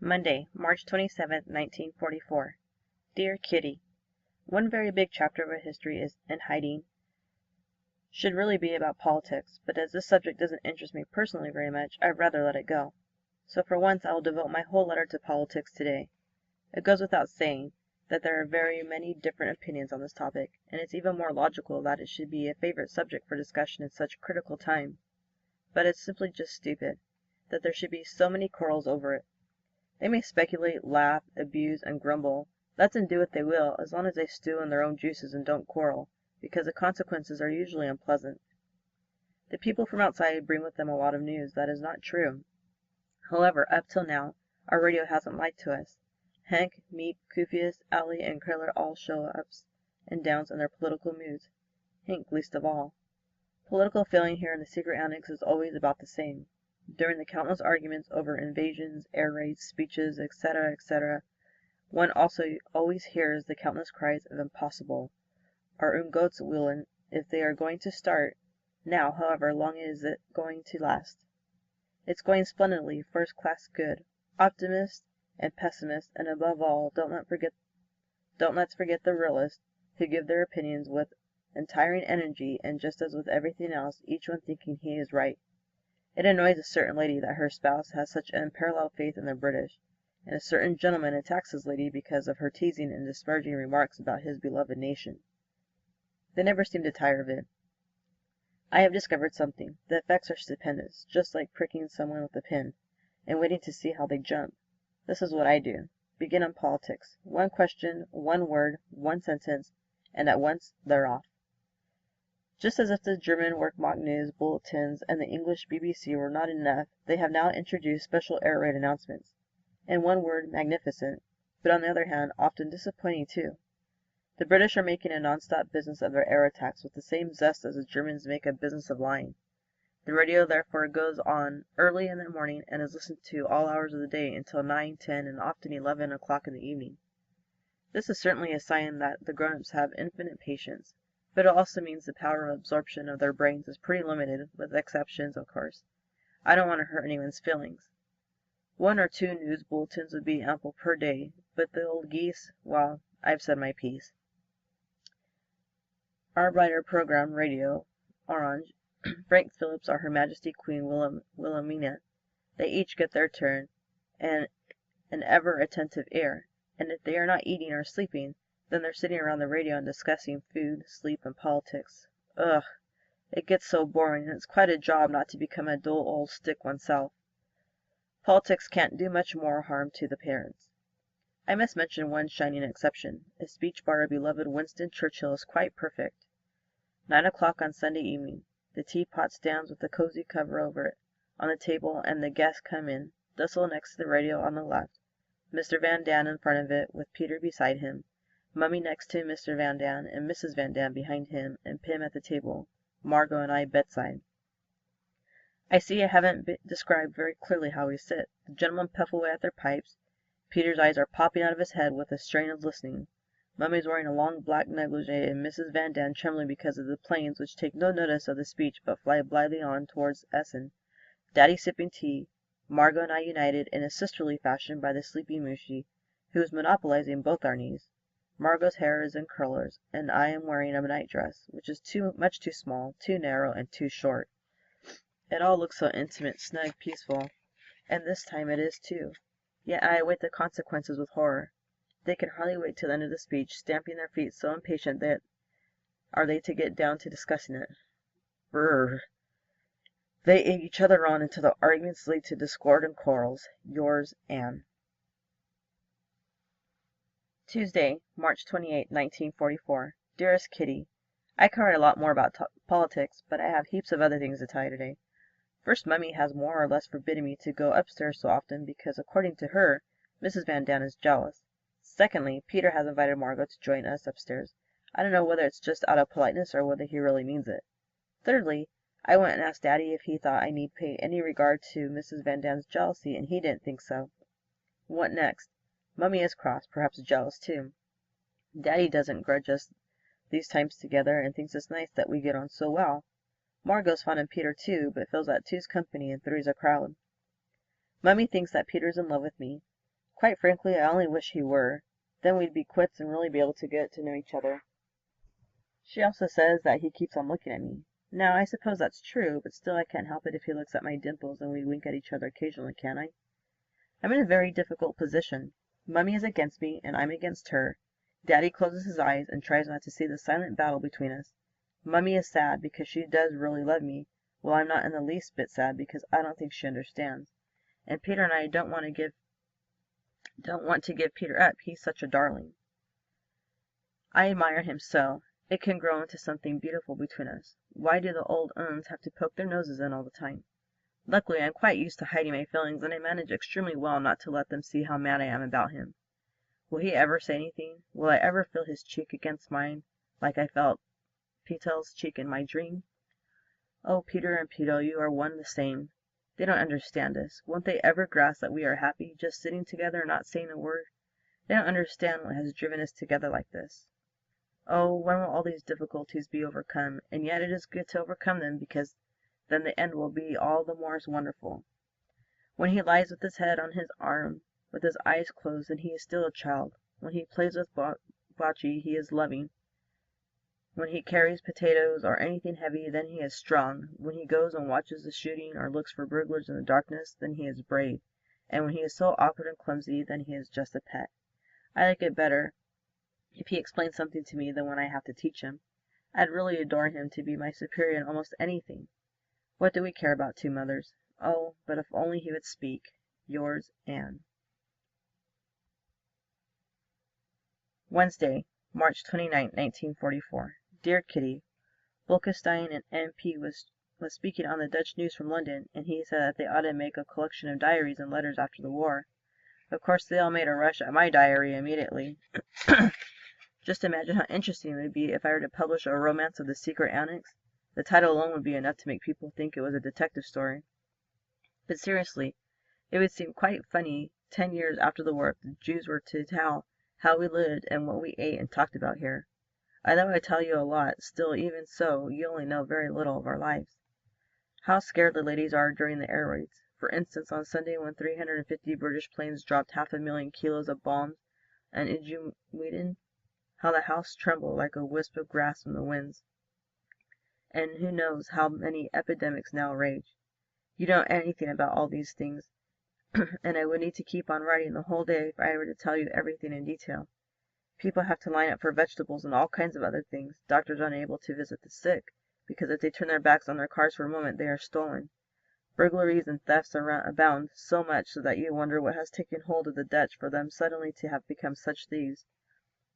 Monday, March 27th, 1944. Dear Kitty, one very big chapter of our history is in hiding should really be about politics, but as this subject doesn't interest me personally very much, I'd rather let it go. So for once I will devote my whole letter to politics today. It goes without saying that there are very many different opinions on this topic, and it's even more logical that it should be a favorite subject for discussion at such a critical time. But it's simply just stupid that there should be so many quarrels over it. They may speculate, laugh, abuse, and grumble. Let them do what they will, as long as they stew in their own juices and don't quarrel, because the consequences are usually unpleasant. The people from outside bring with them a lot of news that is not true. However, up till now, our radio hasn't lied to us. Hank, Meep, Kufius, Allie, and Kraler all show ups and downs in their political moods. Hank least of all. Political feeling here in the secret annex is always about the same. During the countless arguments over invasions, air raids, speeches, etc., etc., one also always hears the countless cries of impossible, or Gottes Willen, if they are going to start. Now, however long is it going to last? It's going splendidly, first-class good. Optimists and pessimists, and above all, don't let's forget the realists, who give their opinions with untiring energy, and just as with everything else, each one thinking he is right. It annoys a certain lady that her spouse has such unparalleled faith in the British, and a certain gentleman attacks his lady because of her teasing and disparaging remarks about his beloved nation. They never seem to tire of it. I have discovered something. The effects are stupendous, just like pricking someone with a pin, and waiting to see how they jump. This is what I do. Begin on politics. One question, one word, one sentence, and at once they're off. Just as if the German work mock news bulletins and the English BBC were not enough, they have now introduced special air raid announcements. In one word, magnificent, but on the other hand, often disappointing too. The British are making a non-stop business of their air attacks with the same zest as the Germans make a business of lying. The radio therefore goes on early in the morning and is listened to all hours of the day until 9, 10, and often 11 o'clock in the evening. This is certainly a sign that the grown-ups have infinite patience, but it also means the power of absorption of their brains is pretty limited, with exceptions, of course. I don't want to hurt anyone's feelings. 1 or 2 news bulletins would be ample per day, but the old geese, well, I've said my piece. Our writer program, Radio Orange, Frank Phillips or Her Majesty Queen Wilhelmina, they each get their turn, and an ever-attentive ear, and if they are not eating or sleeping, then they're sitting around the radio and discussing food, sleep, and politics. Ugh! It gets so boring, and it's quite a job not to become a dull old stick oneself. Politics can't do much more harm to the parents. I must mention one shining exception. A speech by our beloved Winston Churchill is quite perfect. 9 o'clock on Sunday evening. The teapot stands with a cozy cover over it on the table, and the guests come in. Dussel next to the radio on the left, Mr. Van Daan in front of it, with Peter beside him, Mummy next to Mr. Van Daan, and Mrs. Van Daan behind him, and Pym at the table, Margot and I bedside. I see I haven't described very clearly how we sit. The gentlemen puff away at their pipes. Peter's eyes are popping out of his head with the strain of listening. Mummy's wearing a long black negligee, and Mrs. Van Daan trembling because of the planes which take no notice of the speech but fly blithely on towards Essen. Daddy sipping tea. Margot and I united in a sisterly fashion by the sleepy Mushi, who is monopolizing both our knees. Margot's hair is in curlers, and I am wearing a nightdress, which is much too small, too narrow, and too short. It all looks so intimate, snug, peaceful, and this time it is too. Yet I await the consequences with horror. They can hardly wait till the end of the speech, stamping their feet, so impatient that are they to get down to discussing it. Brrr! They egg each other on until the arguments lead to discord and quarrels. Yours, Anne. Tuesday, March 28, 1944. Dearest Kitty, I could write a lot more about politics, but I have heaps of other things to tell you today. First, Mummy has more or less forbidden me to go upstairs so often because, according to her, Mrs. Van Daan is jealous. Secondly, Peter has invited Margot to join us upstairs. I don't know whether it's just out of politeness or whether he really means it. Thirdly, I went and asked Daddy if he thought I need pay any regard to Mrs. Van Daan's jealousy, and he didn't think so. What next? Mummy is cross, perhaps jealous too. Daddy doesn't grudge us these times together, and thinks it's nice that we get on so well. Margot's fond of Peter too, but feels that two's company and three's a crowd. Mummy thinks that Peter's in love with me. Quite frankly, I only wish he were. Then we'd be quits and really be able to get to know each other. She also says that he keeps on looking at me. Now, I suppose that's true, but still I can't help it if he looks at my dimples and we wink at each other occasionally, can I? I'm in a very difficult position. Mummy is against me, and I'm against her. Daddy closes his eyes and tries not to see the silent battle between us. Mummy is sad because she does really love me, while I'm not in the least bit sad because I don't think she understands. And Peter and I don't want to give Peter up. He's such a darling. I admire him so. It can grow into something beautiful between us. Why do the old uns have to poke their noses in all the time? Luckily, I'm quite used to hiding my feelings, and I manage extremely well not to let them see how mad I am about him. Will he ever say anything? Will I ever feel his cheek against mine, like I felt Petel's cheek in my dream? Oh, Peter and Petal, you are one the same. They don't understand us. Won't they ever grasp that we are happy, just sitting together and not saying a word? They don't understand what has driven us together like this. Oh, when will all these difficulties be overcome? And yet it is good to overcome them, because then the end will be all the more wonderful. When he lies with his head on his arm, with his eyes closed, then he is still a child. When he plays with Bocce, he is loving. When he carries potatoes or anything heavy, then he is strong. When he goes and watches the shooting or looks for burglars in the darkness, then he is brave. And when he is so awkward and clumsy, then he is just a pet. I like it better if he explains something to me than when I have to teach him. I'd really adore him to be my superior in almost anything. What do we care about two mothers? Oh, but if only he would speak. Yours, Anne. Wednesday, March 29, 1944. Dear Kitty, Bolkestein, an MP, was speaking on the Dutch news from London, and he said that they ought to make a collection of diaries and letters after the war. Of course, they all made a rush at my diary immediately. Just imagine how interesting it would be if I were to publish a romance of the secret annex. The title alone would be enough to make people think it was a detective story. But seriously, it would seem quite funny 10 years after the war if the Jews were to tell how we lived and what we ate and talked about here. I know I tell you a lot, still even so, you only know very little of our lives. How scared the ladies are during the air raids. For instance, on Sunday when 350 British planes dropped 500,000 kilos of bombs on Ijumuiden, how the house trembled like a wisp of grass from the winds. And who knows how many epidemics now rage. You don't know anything about all these things, and I would need to keep on writing the whole day if I were to tell you everything in detail. People have to line up for vegetables and all kinds of other things. Doctors are unable to visit the sick, because if they turn their backs on their cars for a moment, they are stolen. Burglaries and thefts abound, so much so that you wonder what has taken hold of the Dutch for them suddenly to have become such thieves.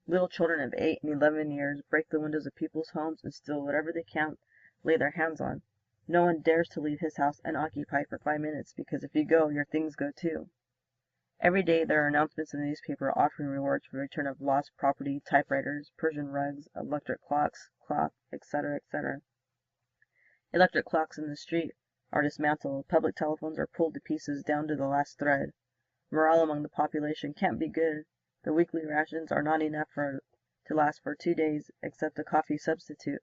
Little children of 8 and 11 years break the windows of people's homes and steal whatever they can lay their hands on. No one dares to leave his house unoccupied for 5 minutes, because if you go, your things go too. Every day there are announcements in the newspaper offering rewards for the return of lost property, typewriters, Persian rugs, electric clocks, cloth, etc., etc. Electric clocks in the street are dismantled, public telephones are pulled to pieces down to the last thread. Morale among the population can't be good. The weekly rations are not enough to last for 2 days, except a coffee substitute.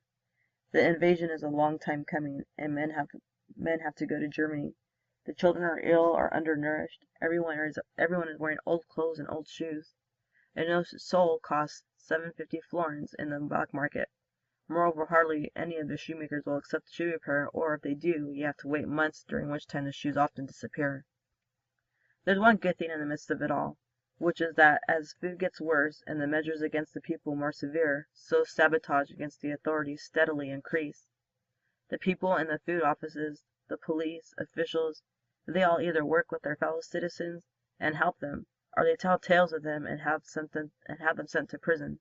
The invasion is a long time coming, and men have to go to Germany. The children are ill or undernourished. Everyone is wearing old clothes and old shoes. A new sole costs 750 florins in the black market. Moreover, hardly any of the shoemakers will accept shoe repair, or if they do, you have to wait months, during which time the shoes often disappear. There's one good thing in the midst of it all, which is that as food gets worse and the measures against the people more severe, so sabotage against the authorities steadily increase. The people in the food offices, the police, officials, they all either work with their fellow citizens and help them, or they tell tales of them and have them sent to prison.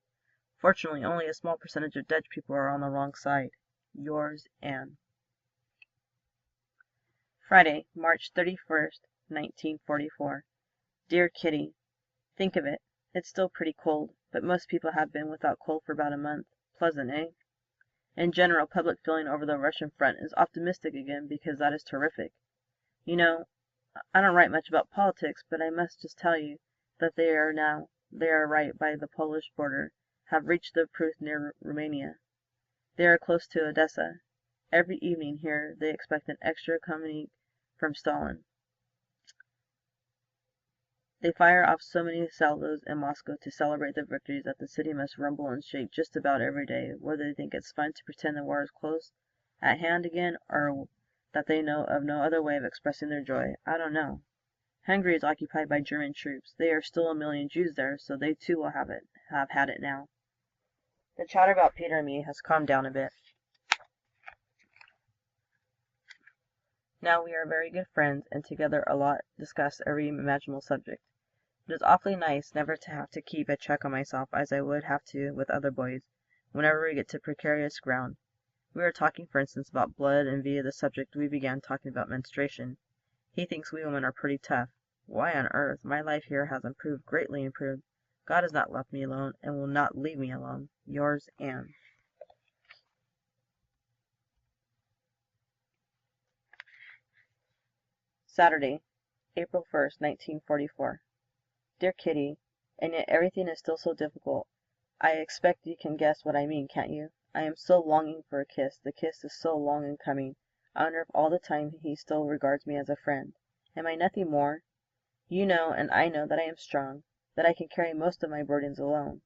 Fortunately, only a small percentage of Dutch people are on the wrong side. Yours, Anne. Friday, March 31st, 1944. Dear Kitty, think of it. It's still pretty cold, but most people have been without cold for about a month. Pleasant, eh? In general, public feeling over the Russian front is optimistic again, because that is terrific. You know, I don't write much about politics, but I must just tell you that they are right by the Polish border, have reached the Pruth near Romania. They are close to Odessa. Every evening here they expect an extra communique from Stalin. They fire off so many salvos in Moscow to celebrate their victories that the city must rumble and shake just about every day, whether they think it's fun to pretend the war is close at hand again, or that they know of no other way of expressing their joy. I don't know. Hungary is occupied by German troops. There are still 1,000,000 Jews there, so they too will have had it now. The chatter about Peter and me has calmed down a bit. Now we are very good friends, and together a lot discuss every imaginable subject. It is awfully nice never to have to keep a check on myself as I would have to with other boys, whenever we get to precarious ground. We are talking, for instance, about blood, and via the subject we began talking about menstruation. He thinks we women are pretty tough. Why on earth? My life here has improved, greatly improved. God has not left me alone, and will not leave me alone. Yours, Anne. Saturday, April 1st, 1944. Dear Kitty, and yet everything is still so difficult. I expect you can guess what I mean, can't you? I am so longing for a kiss. The kiss is so long in coming. I wonder if all the time he still regards me as a friend. Am I nothing more? You know and I know that I am strong, that I can carry most of my burdens alone.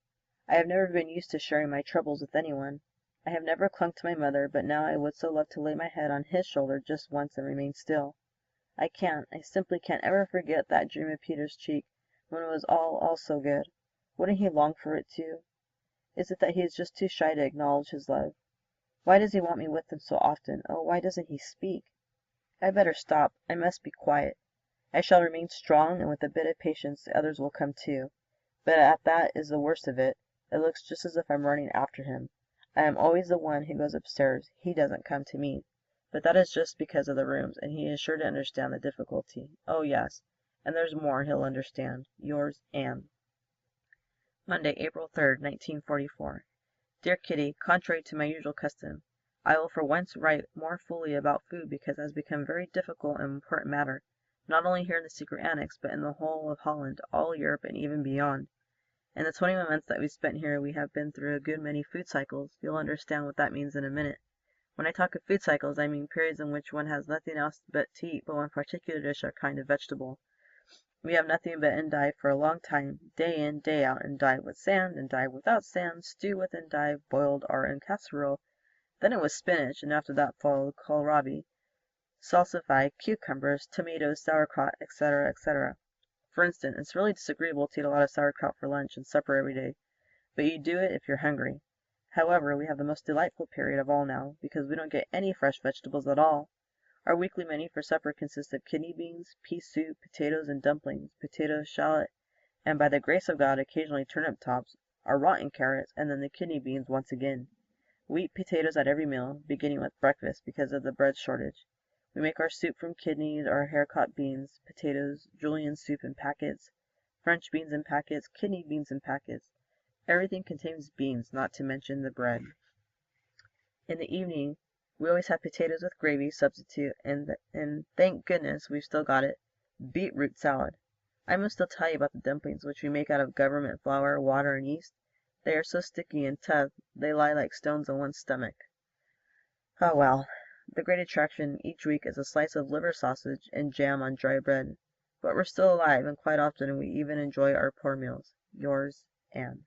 I have never been used to sharing my troubles with anyone. I have never clung to my mother, but now I would so love to lay my head on his shoulder just once and remain still. I simply can't ever forget that dream of Peter's cheek, when it was all so good. Wouldn't he long for it too? Is it that he is just too shy to acknowledge his love? Why does he want me with him so often? Oh, why doesn't he speak? I'd better stop. I must be quiet. I shall remain strong, and with a bit of patience the others will come too. But that is the worst of it. It looks just as if I'm running after him. I am always the one who goes upstairs. He doesn't come to me. But that is just because of the rooms, and he is sure to understand the difficulty. Oh, yes, and there's more he'll understand. Yours, Anne. Monday, April 3rd, 1944. Dear Kitty, contrary to my usual custom, I will for once write more fully about food because it has become a very difficult and important matter, not only here in the secret annex, but in the whole of Holland, all Europe, and even beyond. In the 21 months that we've spent here, we have been through a good many food cycles. You'll understand what that means in a minute. When I talk of food cycles, I mean periods in which one has nothing else but to eat but one particular dish or kind of vegetable. We have nothing but endive for a long time, day in, day out, endive with sand, endive without sand, stew with endive, boiled or in casserole. Then it was spinach, and after that followed kohlrabi, salsify, cucumbers, tomatoes, sauerkraut, etc., etc. For instance, it's really disagreeable to eat a lot of sauerkraut for lunch and supper every day, but you do it if you're hungry. However, we have the most delightful period of all now, because we don't get any fresh vegetables at all. Our weekly menu for supper consists of kidney beans, pea soup, potatoes and dumplings, potatoes, shallot, and by the grace of God occasionally turnip tops, our rotten carrots, and then the kidney beans once again. We eat potatoes at every meal, beginning with breakfast because of the bread shortage. We make our soup from kidneys or haricot beans, potatoes, julienne soup in packets, French beans in packets, kidney beans in packets. Everything contains beans, not to mention the bread. In the evening, we always have potatoes with gravy substitute, and thank goodness we've still got it, beetroot salad. I must still tell you about the dumplings which we make out of government flour, water, and yeast. They are so sticky and tough, they lie like stones on one's stomach. Oh well, the great attraction each week is a slice of liver sausage and jam on dry bread. But we're still alive, and quite often we even enjoy our poor meals. Yours, Anne.